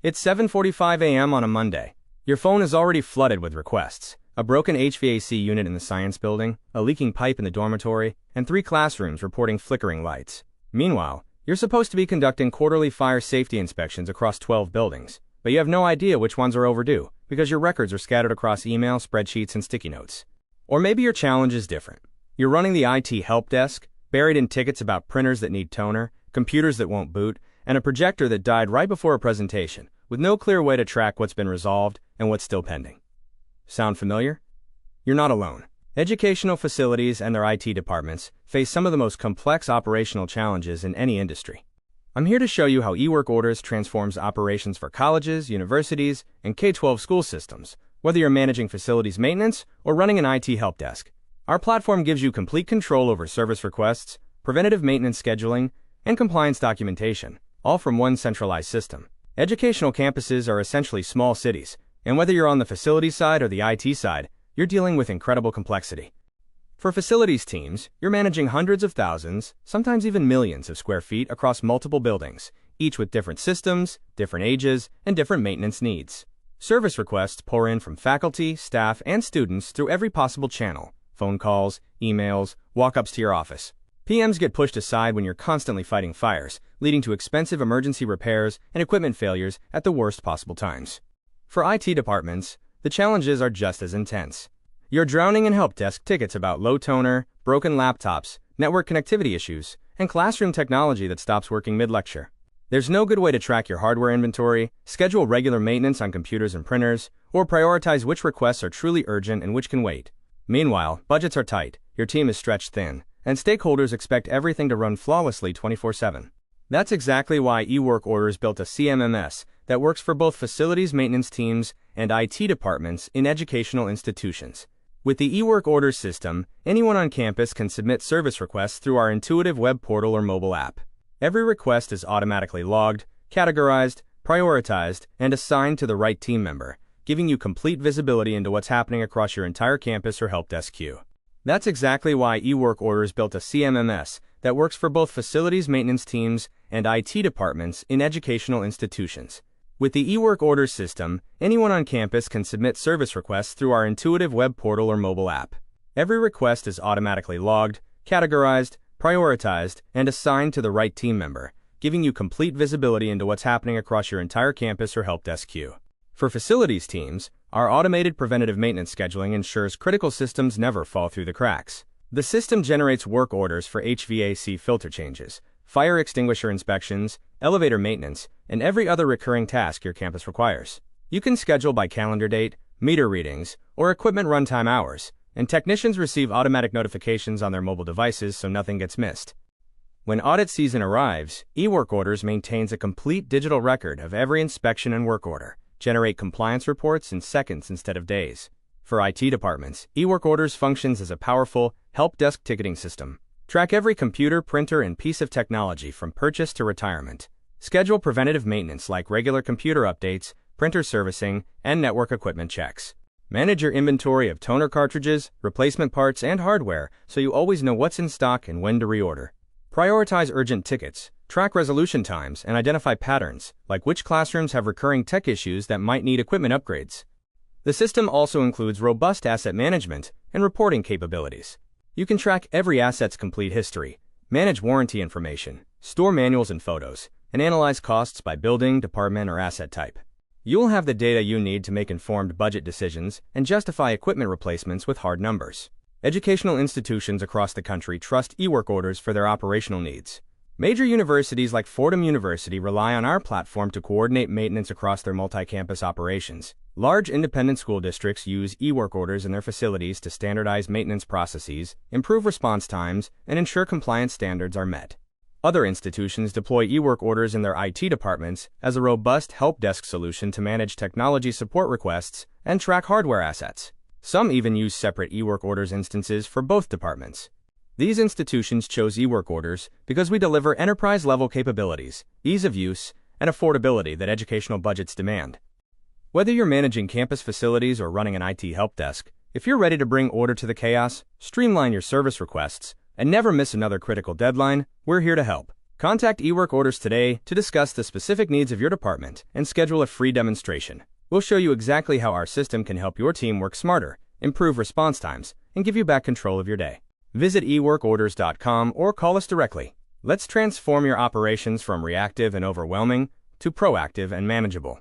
It's 7:45 a.m. on a Monday. Your phone is already flooded with requests. A broken HVAC unit in the science building, a leaking pipe in the dormitory, and 3 classrooms reporting flickering lights. Meanwhile, you're supposed to be conducting quarterly fire safety inspections across 12 buildings, but you have no idea which ones are overdue because your records are scattered across email, spreadsheets, and sticky notes. Or maybe your challenge is different. You're running the IT help desk, buried in tickets about printers that need toner, computers that won't boot, and a projector that died right before a presentation, with no clear way to track what's been resolved and what's still pending. Sound familiar? You're not alone. Educational facilities and their IT departments face some of the most complex operational challenges in any industry. I'm here to show you how eWorkOrders transforms operations for colleges, universities, and K-12 school systems, whether you're managing facilities maintenance or running an IT help desk. Our platform gives you complete control over service requests, preventative maintenance scheduling, and compliance documentation, all from one centralized system. Educational campuses are essentially small cities, and whether you're on the facilities side or the IT side, you're dealing with incredible complexity. For facilities teams, you're managing hundreds of thousands, sometimes even millions of square feet across multiple buildings, each with different systems, different ages, and different maintenance needs. Service requests pour in from faculty, staff, and students through every possible channel: phone calls, emails, walk-ups to your office. PMs get pushed aside when you're constantly fighting fires, leading to expensive emergency repairs and equipment failures at the worst possible times. For IT departments, the challenges are just as intense. You're drowning in help desk tickets about low toner, broken laptops, network connectivity issues, and classroom technology that stops working mid-lecture. There's no good way to track your hardware inventory, schedule regular maintenance on computers and printers, or prioritize which requests are truly urgent and which can wait. Meanwhile, budgets are tight, your team is stretched thin, and stakeholders expect everything to run flawlessly 24/7. That's exactly why eWorkOrders built a CMMS that works for both facilities maintenance teams and IT departments in educational institutions. With the eWorkOrders system, anyone on campus can submit service requests through our intuitive web portal or mobile app. Every request is automatically logged, categorized, prioritized, and assigned to the right team member, giving you complete visibility into what's happening across your entire campus or help desk queue. That's exactly why eWorkOrders built a CMMS that works for both facilities maintenance teams and IT departments in educational institutions. With the eWorkOrders system, anyone on campus can submit service requests through our intuitive web portal or mobile app. Every request is automatically logged, categorized, prioritized, and assigned to the right team member, giving you complete visibility into what's happening across your entire campus or help desk queue. For facilities teams, our automated preventative maintenance scheduling ensures critical systems never fall through the cracks. The system generates work orders for HVAC filter changes, fire extinguisher inspections, elevator maintenance, and every other recurring task your campus requires. You can schedule by calendar date, meter readings, or equipment runtime hours, and technicians receive automatic notifications on their mobile devices so nothing gets missed. When audit season arrives, eWorkOrders maintains a complete digital record of every inspection and work order, generate compliance reports in seconds instead of days. For IT departments, eWorkOrders functions as a powerful help desk ticketing system. Track every computer, printer, and piece of technology from purchase to retirement. Schedule preventative maintenance like regular computer updates, printer servicing, and network equipment checks. Manage your inventory of toner cartridges, replacement parts, and hardware so you always know what's in stock and when to reorder. Prioritize urgent tickets, track resolution times, and identify patterns, like which classrooms have recurring tech issues that might need equipment upgrades. The system also includes robust asset management and reporting capabilities. You can track every asset's complete history, manage warranty information, store manuals and photos, and analyze costs by building, department, or asset type. You'll have the data you need to make informed budget decisions and justify equipment replacements with hard numbers. Educational institutions across the country trust eWorkOrders for their operational needs. Major universities like Fordham University rely on our platform to coordinate maintenance across their multi-campus operations. Large independent school districts use eWorkOrders in their facilities to standardize maintenance processes, improve response times, and ensure compliance standards are met. Other institutions deploy eWorkOrders in their IT departments as a robust help desk solution to manage technology support requests and track hardware assets. Some even use separate eWorkOrders instances for both departments. These institutions chose eWorkOrders because we deliver enterprise-level capabilities, ease of use, and affordability that educational budgets demand. Whether you're managing campus facilities or running an IT help desk, if you're ready to bring order to the chaos, streamline your service requests, and never miss another critical deadline, we're here to help. Contact eWorkOrders today to discuss the specific needs of your department and schedule a free demonstration. We'll show you exactly how our system can help your team work smarter, improve response times, and give you back control of your day. Visit eWorkOrders.com or call us directly. Let's transform your operations from reactive and overwhelming to proactive and manageable.